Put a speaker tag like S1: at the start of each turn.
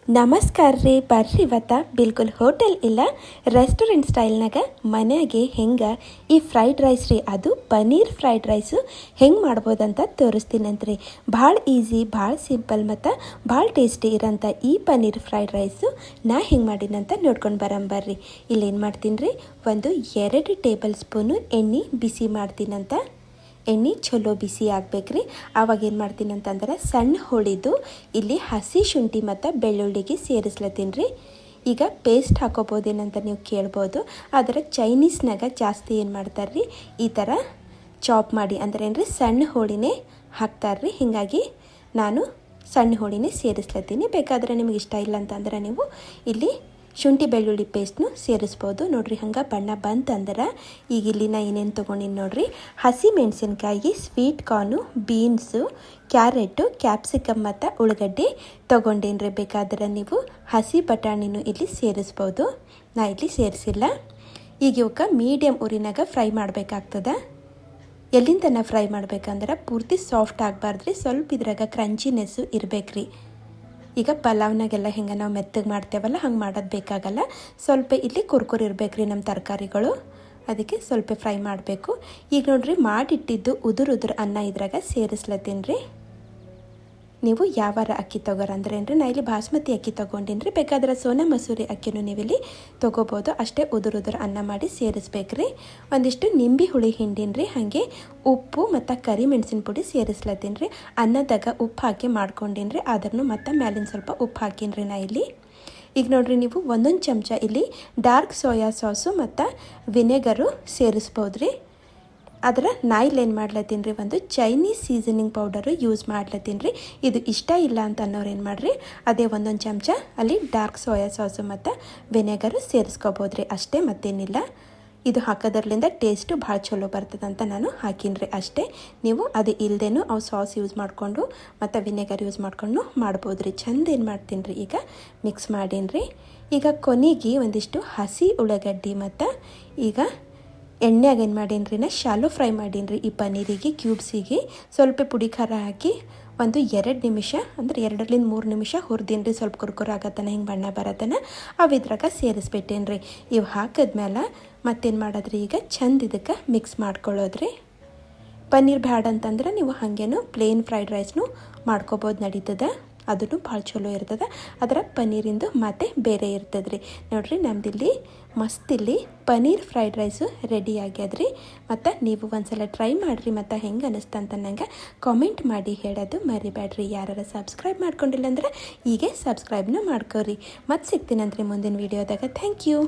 S1: ನಮಸ್ಕಾರ ರೀ. ಬರ್ರಿ ಇವತ್ತು ಬಿಲ್ಕುಲ್ ಹೋಟೆಲ್ ಇಲ್ಲ ರೆಸ್ಟೋರೆಂಟ್ ಸ್ಟೈಲ್ನಾಗ ಮನೆಯಾಗೆ ಹೆಂಗೆ ಈ ಫ್ರೈಡ್ ರೈಸ್ ರೀ, ಅದು ಪನ್ನೀರ್ ಫ್ರೈಡ್ ರೈಸು ಹೆಂಗೆ ಮಾಡ್ಬೋದಂತ ತೋರಿಸ್ತೀನಂತ್ರಿ. ಭಾಳ ಈಸಿ, ಭಾಳ ಸಿಂಪಲ್ ಮತ್ತು ಭಾಳ ಟೇಸ್ಟಿ ಇರೋಂಥ ಈ ಪನ್ನೀರ್ ಫ್ರೈಡ್ ರೈಸು ನಾ ಹೆಂಗೆ ಮಾಡೀನಂತ ನೋಡ್ಕೊಂಡು ಬರಂಬರ್ರಿ. ಇಲ್ಲೇನು ಮಾಡ್ತೀನಿ ರೀ, ಒಂದು 2 ಟೇಬಲ್ ಸ್ಪೂನು ಎಣ್ಣೆ ಬಿಸಿ ಮಾಡ್ತೀನಂತ. ಎಣ್ಣೆ ಚಲೋ ಬಿಸಿ ಆಗ್ಬೇಕ್ರಿ. ಆವಾಗ ಏನು ಮಾಡ್ತೀನಿ ಅಂತಂದ್ರೆ ಸಣ್ಣ ಹೊಳಿದು ಇಲ್ಲಿ ಹಸಿ ಶುಂಠಿ ಮತ್ತು ಬೆಳ್ಳುಳ್ಳಿಗೆ ಸೇರಿಸ್ಲತ್ತೀನಿ ರೀ. ಈಗ ಪೇಸ್ಟ್ ಹಾಕೋಬೋದೇನಂತ ನೀವು ಕೇಳ್ಬೋದು, ಆದರೆ ಚೈನೀಸ್ನಾಗ ಜಾಸ್ತಿ ಏನು ಮಾಡ್ತಾರೆ ರೀ, ಈ ಥರ ಚಾಪ್ ಮಾಡಿ ಅಂದ್ರೆ ಏನು ರೀ, ಸಣ್ಣ ಹೋಳಿನೇ ಹಾಕ್ತಾರೆ ರೀ. ಹೀಗಾಗಿ ನಾನು ಸಣ್ಣ ಹೋಳಿನೇ ಸೇರಿಸ್ಲತ್ತೀನಿ. ಬೇಕಾದರೆ ನಿಮಗೆ ಇಷ್ಟ ಇಲ್ಲ ಅಂತಂದ್ರೆ ನೀವು ಇಲ್ಲಿ ಶುಂಠಿ ಬೆಳ್ಳುಳ್ಳಿ ಪೇಸ್ಟ್ನು ಸೇರಿಸ್ಬೋದು. ನೋಡಿರಿ, ಹಂಗೆ ಬಣ್ಣ ಬಂತಂದ್ರೆ ಈಗ ಇಲ್ಲಿ ನಾ ಏನೇನು ತೊಗೊಂಡಿನಿ ನೋಡಿರಿ. ಹಸಿ ಮೆಣಸಿನ್ಕಾಯಿ, sweet corn, beans, carrot, capsicum ಮತ್ತು ಉಳ್ಳಾಗಡ್ಡಿ ತೊಗೊಂಡೇನ್ರಿ. ಬೇಕಾದ್ರೆ ನೀವು ಹಸಿ ಬಟಾಣಿನೂ ಇಲ್ಲಿ ಸೇರಿಸ್ಬೋದು. ನಾ ಇಲ್ಲಿ ಸೇರಿಸಿಲ್ಲ. ಈಗ ಇವಕ್ಕೆ ಮೀಡಿಯಮ್ ಉರಿನಾಗ ಫ್ರೈ ಮಾಡಬೇಕಾಗ್ತದೆ. ಎಲ್ಲಿಂದ ನಾ ಫ್ರೈ ಮಾಡ್ಬೇಕಂದ್ರೆ ಪೂರ್ತಿ ಸಾಫ್ಟ್ ಆಗಬಾರ್ದ್ರಿ, ಸ್ವಲ್ಪ ಇದ್ರಾಗ ಕ್ರಂಚಿನೆಸ್ಸು ಇರಬೇಕ್ರಿ. ಈಗ ಪಲಾವ್ನಾಗೆಲ್ಲ ಹೆಂಗೆ ನಾವು ಮೆತ್ತಗೆ ಮಾಡ್ತೇವಲ್ಲ ಹಂಗೆ ಮಾಡೋದು ಬೇಕಾಗಲ್ಲ. ಸ್ವಲ್ಪ ಇಲ್ಲಿ ಕುರ್ಕುರು ಇರಬೇಕ್ರಿ ನಮ್ಮ ತರಕಾರಿಗಳು, ಅದಕ್ಕೆ ಸ್ವಲ್ಪ ಫ್ರೈ ಮಾಡಬೇಕು. ಈಗ ನೋಡ್ರಿ, ಮಾಡಿಟ್ಟಿದ್ದು ಉದುರು ಅನ್ನ ಇದ್ರಾಗ ಸೇರಿಸ್ಲತ್ತೀನಿ ರೀ. ನೀವು ಯಾವಾರ ಅಕ್ಕಿ ತೊಗೋರ ಅಂದ್ರೆ ಏನ್ರಿ, ನಾ ಇಲ್ಲಿ ಬಾಸ್ಮತಿ ಅಕ್ಕಿ ತೊಗೊಂಡಿನಿ ರೀ. ಬೇಕಾದ್ರೆ ಸೋನಾ ಮಸೂರಿ ಅಕ್ಕಿನೂ ನೀವಿಲ್ಲಿ ತೊಗೋಬೋದು. ಅಷ್ಟೇ ಉದುರು ಅನ್ನ ಮಾಡಿ ಸೇರಿಸ್ಬೇಕ್ರಿ. ಒಂದಿಷ್ಟು ನಿಂಬೆ ಹುಳಿ ಹಿಂಡಿನಿ ರೀ. ಹಾಗೆ ಉಪ್ಪು ಮತ್ತು ಕರಿಮೆಣಸಿನ ಪುಡಿ ಸೇರಿಸ್ಲತ್ತೀನಿ ರೀ. ಅನ್ನದಾಗ ಉಪ್ಪು ಹಾಕಿ ಮಾಡ್ಕೊಂಡಿನಿ ರೀ, ಆದ್ರೂ ಮತ್ತು ಮ್ಯಾಲಿನ ಸ್ವಲ್ಪ ಉಪ್ಪು ಹಾಕಿನಿ ರೀ ನಾ ಇಲ್ಲಿ. ಈಗ ನೋಡಿರಿ, ನೀವು ಒಂದೊಂದು ಚಮಚ ಇಲ್ಲಿ ಡಾರ್ಕ್ ಸೋಯಾ ಸಾಸು ಮತ್ತು ವಿನೆಗರು ಸೇರಿಸ್ಬೋದು ರೀ. ಆದರೆ ನಾ ಇಲ್ಲಿ ಏನು ಮಾಡ್ಲತ್ತೀನಿ ರೀ, ಒಂದು ಚೈನೀಸ್ ಸೀಸನಿಂಗ್ ಪೌಡರು ಯೂಸ್ ಮಾಡ್ಲತ್ತೀನಿ ರೀ. ಇದು ಇಷ್ಟ ಇಲ್ಲ ಅಂತ ಅನ್ನೋರು ಏನು ಮಾಡಿರಿ, ಅದೇ ಒಂದೊಂದು ಚಮಚ ಅಲ್ಲಿ ಡಾರ್ಕ್ ಸೋಯಾ ಸಾಸು ಮತ್ತು ವಿನೆಗರು ಸೇರಿಸ್ಕೋಬೋದು ರೀ. ಅಷ್ಟೇ, ಮತ್ತೇನಿಲ್ಲ. ಇದು ಹಾಕೋದ್ರಲ್ಲಿಂದ ಟೇಸ್ಟು ಭಾಳ ಚಲೋ ಬರ್ತದಂತ ನಾನು ಹಾಕೀನಿ ರೀ ಅಷ್ಟೇ. ನೀವು ಅದು ಇಲ್ಲದೇನು ಅವು ಸಾಸ್ ಯೂಸ್ ಮಾಡಿಕೊಂಡು ಮತ್ತು ವಿನೆಗರ್ ಯೂಸ್ ಮಾಡಿಕೊಂಡು ಮಾಡ್ಬೋದು ರೀ. ಚಂದ ಏನು ಮಾಡ್ತೀನಿ ರೀ, ಈಗ ಮಿಕ್ಸ್ ಮಾಡೀನಿ ರೀ. ಈಗ ಕೊನೆಗೆ ಒಂದಿಷ್ಟು ಹಸಿ ಉಳ್ಳಾಗಡ್ಡಿ ಮತ್ತು ಈಗ ಎಣ್ಣೆಯಾಗ ಏನು ಮಾಡೀನಿ ರೀ, ನಾ ಶಾಲೋ ಫ್ರೈ ಮಾಡೀನಿ ರೀ. ಈ ಪನ್ನೀರಿಗೆ ಕ್ಯೂಬ್ಸಿಗೆ ಸ್ವಲ್ಪ ಪುಡಿ ಖಾರ ಹಾಕಿ ಒಂದು 2 ನಿಮಿಷ ಅಂದರೆ 2-3 ನಿಮಿಷ ಹುರಿದೀನಿ ರೀ. ಸ್ವಲ್ಪ ಕುರ್ಕುರು ಆಗತ್ತನ, ಹಿಂಗೆ ಬಣ್ಣ ಬರತ್ತನ ಅವು ಇದ್ರಾಗ ಸೇರಿಸ್ಬಿಟ್ಟೇನಿ ರೀ. ಇವು ಹಾಕಿದ್ಮೇಲೆ ಮತ್ತೇನು ಮಾಡೋದ್ರಿ, ಈಗ ಚಂದ ಇದಕ್ಕೆ ಮಿಕ್ಸ್ ಮಾಡ್ಕೊಳ್ಳೋದ್ರಿ. ಪನ್ನೀರ್ ಬ್ಯಾಡ ಅಂತಂದ್ರೆ ನೀವು ಹಾಗೇನು ಪ್ಲೇನ್ ಫ್ರೈಡ್ ರೈಸ್ನು ಮಾಡ್ಕೋಬೋದು, ನಡೀತದೆ. ಅದೂ ಭಾಳ ಚಲೋ ಇರ್ತದೆ. ಅದರ ಪನ್ನೀರಿಂದು ಮತ್ತೆ ಬೇರೆ ಇರ್ತದೆ ರೀ. ನೋಡಿರಿ, ನಮ್ದಿಲ್ಲಿ ಮಸ್ತಿಲ್ಲಿ ಪನ್ನೀರ್ ಫ್ರೈಡ್ ರೈಸು ರೆಡಿ ಆಗ್ಯದ್ರಿ. ಮತ್ತು ನೀವು ಒಂದ್ಸಲ ಟ್ರೈ ಮಾಡಿರಿ, ಮತ್ತು ಹೆಂಗೆ ಅನ್ನಿಸ್ತಂತ ನಂಗೆ ಕಾಮೆಂಟ್ ಮಾಡಿ ಹೇಳೋದು ಮರಿಬೇಡ್ರಿ. ಯಾರು ಸಬ್ಸ್ಕ್ರೈಬ್ ಮಾಡ್ಕೊಂಡಿಲ್ಲ ಅಂದ್ರೆ ಹೀಗೆ ಸಬ್ಸ್ಕ್ರೈಬ್ನ ಮಾಡ್ಕೋರಿ. ಮತ್ತೆ ಸಿಗ್ತೀನಂತ್ರಿ ಮುಂದಿನ ವೀಡಿಯೋದಾಗ. Thank you.